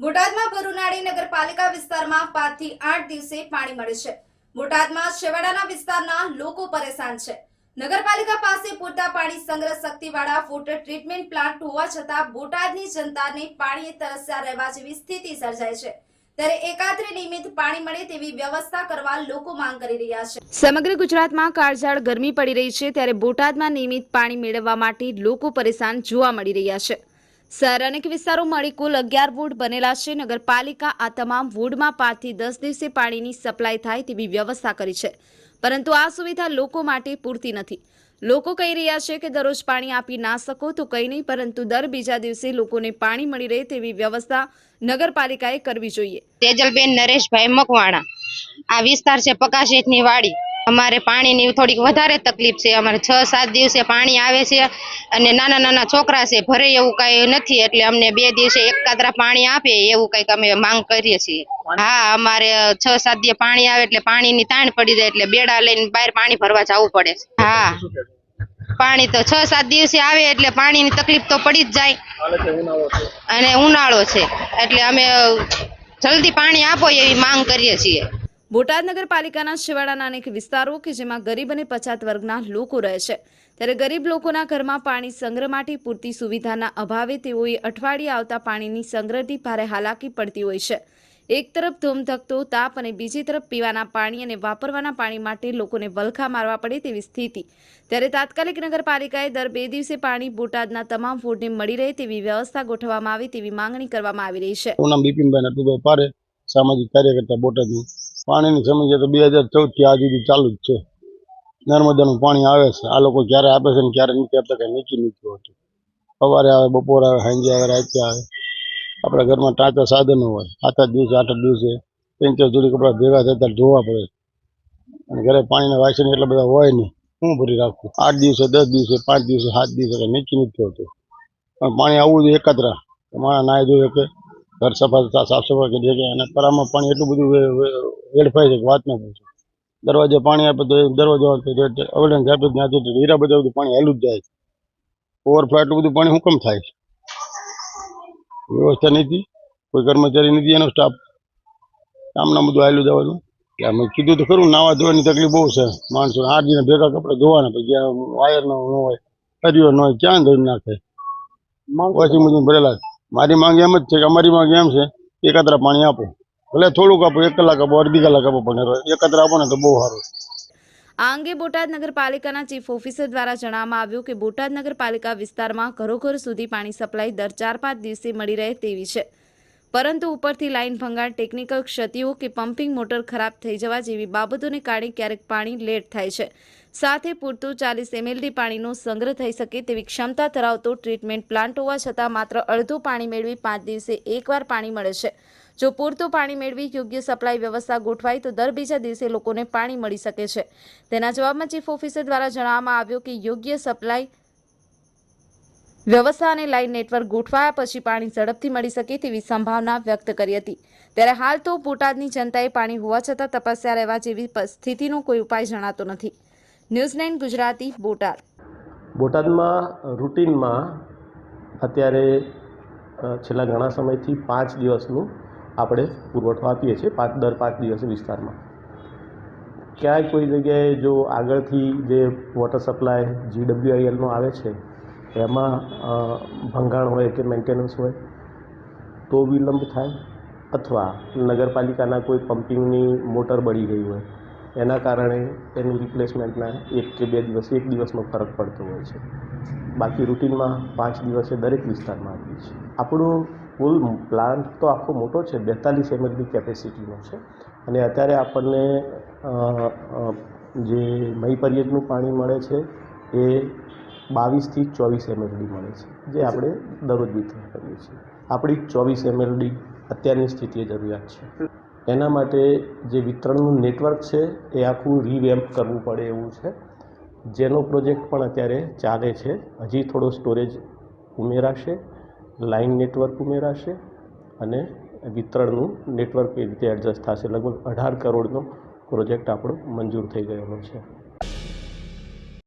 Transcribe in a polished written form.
બોટાદમાં ભરુનાળી નગરપાલિકા વિસ્તારમાં 5 થી 8 દિવસે પાણી મળે છે। બોટાદમાં છેવાડાના વિસ્તારના લોકો પરેશાન છે। નગરપાલિકા પાસે પૂરતા પાણી સંગ્રહ શક્તિવાળા વોટર ટ્રીટમેન્ટ પ્લાન્ટ હોવા છતાં બોટાદની જનતાને પાણીએ તરસ્યા રહેવા જેવી સ્થિતિ સર્જાય છે। ત્યારે એકાત્રે નિયમિત પાણી મળે તેવી વ્યવસ્થા કરવા લોકો માંગ કરી રહ્યા છે। સમગ્ર ગુજરાતમાં કાળઝાળ ગરમી પડી રહી છે, ત્યારે બોટાદમાં નિયમિત પાણી મેળવવા માટે લોકો પરેશાન જોવા મળી રહ્યા છે। શહેર અનેક વિસ્તારોમાં મળી કુલ 11 વોર્ડ બનેલા છે। નગરપાલિકા આ તમામ વોર્ડમાં 5 થી 10 દિવસે પાણીની સપ્લાય થાય તેવી વ્યવસ્થા કરી છે, પરંતુ આ સુવિધા લોકો માટે પૂરતી નથી। લોકો કહી રહ્યા છે કે દરરોજ પાણી આપી ના શકો તો કંઈ નહીં, પરંતુ દર બીજા દિવસે લોકોને પાણી મળી રહે તેવી વ્યવસ્થા નગરપાલિકાએ કરવી જોઈએ। તેજલબેન નરેશભાઈ મકવાણા, આ વિસ્તાર છે પકાશેતની વાડી। અમારે પાણીની થોડીક વધારે તકલીફ છે। અમારે 6-7 દિવસે પાણી આવે છે અને નાના નાના છોકરા છે, ભરે એવું કઈ નથી, એટલે અમને 2 દિવસે એકાદરા પાણી આપે એવું કઈક અમે માંગ કરીએ છીએ। હા, અમારે 6-7 દિવસ પાણી આવે એટલે પાણીની તાણ પડી જાય, એટલે બેડા લઈને બહાર પાણી ભરવા જવું પડે। હા, પાણી તો 6-7 દિવસે આવે એટલે પાણીની તકલીફ તો પડી જ જાય, અને ઉનાળો છે એટલે અમે જલ્દી પાણી આપો એવી માંગ કરીએ છીએ। બોટાદ નગરપાલિકાના છેવાડાના અનેક વિસ્તારો કે જેમાં ગરીબ અને પછાત વર્ગના લોકો રહે છે, ત્યારે ગરીબ લોકોના ઘરમાં પાણી સંગ્રહ માટે પૂરતી સુવિધાના અભાવે તેઓએ અઠવાડિયે આવતા પાણીની સંગ્રહથી ભારે હાલાકી પડતી હોય છે। એક તરફ ધોમધકતો તાપ અને બીજી તરફ પીવાના પાણી અને વાપરવાના પાણી માટે લોકોને વલખા મારવા પડે તેવી સ્થિતિ। ત્યારે તાત્કાલિક નગરપાલિકાએ દર 2 દિવસે પાણી બોટાદના તમામ વોર્ડને મળી રહે તેવી વ્યવસ્થા ગોઠવવામાં આવે તેવી માંગણી કરવામાં આવી રહી છે। સામાજિક કાર્યકર્તા બોટાદની પાણીની સમસ્યા તો 2014 થી આજ સુધી ચાલુ જ છે। નર્મદાનું પાણી આવે છે, આ લોકો ક્યારે આપે છે ને ક્યારે નથી આપતા કઈ નક્કી નથી હોતું। સવારે આવે, બપોરે આવે, સાંજે આવે, રાતે આવે। આપણા ઘરમાં ટાંચા સાધનો હોય, 7 દિવસે 8 દિવસે 3 જોડી કપડા ભેગા થતા ધોવા પડે, અને ઘરે પાણીના વાસણ એટલા બધા હોય નહીં, હું ભરી રાખું। 8 દિવસે 10 દિવસે 5 દિવસે 7 દિવસે કઈ નક્કી નથી હોતું, પણ પાણી આવવું જોઈએ એકત્ર, માણસ નાય જોઈએ કે ઘર સાફ સફાઈ કરી શકે। અને તળાવમાં પાણી એટલું બધું વેડફાય છે કે વાત ના પૂછો। દરવાજે પાણી આપે તો દરવાજો એવિડન્સ આપે ત્યાંથી હીરા બધા બધું પાણી હેલું જ જાય છે। ઓવરફ્લો એટલું બધું પાણી હુકમ થાય છે? વ્યવસ્થા નથી, કોઈ કર્મચારી નથી, એનો સ્ટાફ કામના બધું હાલું જવાનું। અમે કીધું તો ખરું, નાવા ધોવાની તકલીફ બહુ છે માણસો। 8 દિન ભેગા કપડા ધોવાના, પછી વાયર ન હોય, હરિયો ન હોય, ક્યાં ધોઈ નાખે? વોશિંગ મશીન ભરેલા। મારી માંગ એમ જ છે કે અમારી માંગ એમ છે, એકત્ર પાણી આપો, ભલે થોડુંક આપો, 1 કલાક આપો, અડધી કલાક આપો, પણ એકત્ર આપો ને તો બહુ સારું। આ અંગે બોટાદ નગરપાલિકાના ચીફ ઓફિસર દ્વારા જણાવવામાં આવ્યું કે બોટાદ નગરપાલિકા વિસ્તારમાં ઘરો-ઘર સુધી પાણી સપ્લાય દર 4-5 દિવસે મળી રહે તેવી છે, પરંતુ ઉપરથી લાઇન ભંગાણ, ટેકનિકલ ક્ષતિઓ કે પમ્પિંગ મોટર ખરાબ થઈ જવા જેવી બાબતોને કારણે ક્યારેક પાણી લેટ થાય છે। સાથે પૂરતું 40 mld પાણીનો સંગ્રહ થઈ શકે તેવી ક્ષમતા ધરાવતો ટ્રીટમેન્ટ પ્લાન્ટ હોવા છતાં માત્ર અડધું પાણી મેળવી 5 દિવસે એકવાર પાણી મળે છે। જો પૂરતું પાણી મેળવી યોગ્ય સપ્લાય વ્યવસ્થા ગોઠવાય તો દર બીજા દિવસે લોકોને પાણી મળી શકે છે। તેના જવાબમાં ચીફ ઓફિસર દ્વારા જણાવવામાં આવ્યું કે યોગ્ય સપ્લાય વ્યવસ્થા અને લાઇન નેટવર્ક ગોઠવાયા પછી પાણી ઝડપથી મળી શકે તેવી સંભાવના વ્યક્ત કરી હતી। ત્યારે હાલ તો બોટાદની જનતાએ પાણી હોવા છતાં તપસ્યા રહેવા જેવી સ્થિતિનો કોઈ ઉપાય જણાતો નથી। ન્યૂઝ 9 ગુજરાતી, બોટાદ। બોટાદમાં રૂટીનમાં અત્યારે છેલ્લા ઘણા સમયથી 5 દિવસનું આપણે પુરવઠો આપીએ છીએ, દર 5 દિવસે વિસ્તારમાં। ક્યાંય કોઈ જગ્યાએ જો આગળથી જે વોટર સપ્લાય GWILનો આવે છે એમાં ભંગાણ હોય કે મેન્ટેનન્સ હોય તો વિલંબ થાય, અથવા નગરપાલિકાના કોઈ પમ્પિંગની મોટર બળી ગઈ હોય એના કારણે એનું રિપ્લેસમેન્ટના 1 કે 2 દિવસ, 1 દિવસનો ફરક પડતો હોય છે। બાકી રૂટીનમાં 5 દિવસે દરેક વિસ્તારમાં આપીએ છીએ। આપણું કુલ પ્લાન્ટ તો આખો મોટો છે, 42 ml કેપેસિટીનો છે, અને અત્યારે આપણને જે મહી પરિયડનું પાણી મળે છે એ 22 થી 24 mld મળે છે, જે આપણે દરરોજ વિતરણ કરીએ છીએ। આપણી 24 mld અત્યારની સ્થિતિએ જરૂરિયાત છે। એના માટે જે વિતરણનું નેટવર્ક છે એ આખું રીવેમ્પ કરવું પડે એવું છે, જેનો પ્રોજેક્ટ પણ અત્યારે ચાલે છે। હજી થોડો સ્ટોરેજ ઉમેરાશે, લાઇન નેટવર્ક ઉમેરાશે, અને વિતરણનું નેટવર્ક એ રીતે એડજસ્ટ થશે। લગભગ 18 કરોડનો પ્રોજેક્ટ આપણો મંજૂર થઈ ગયેલો છે।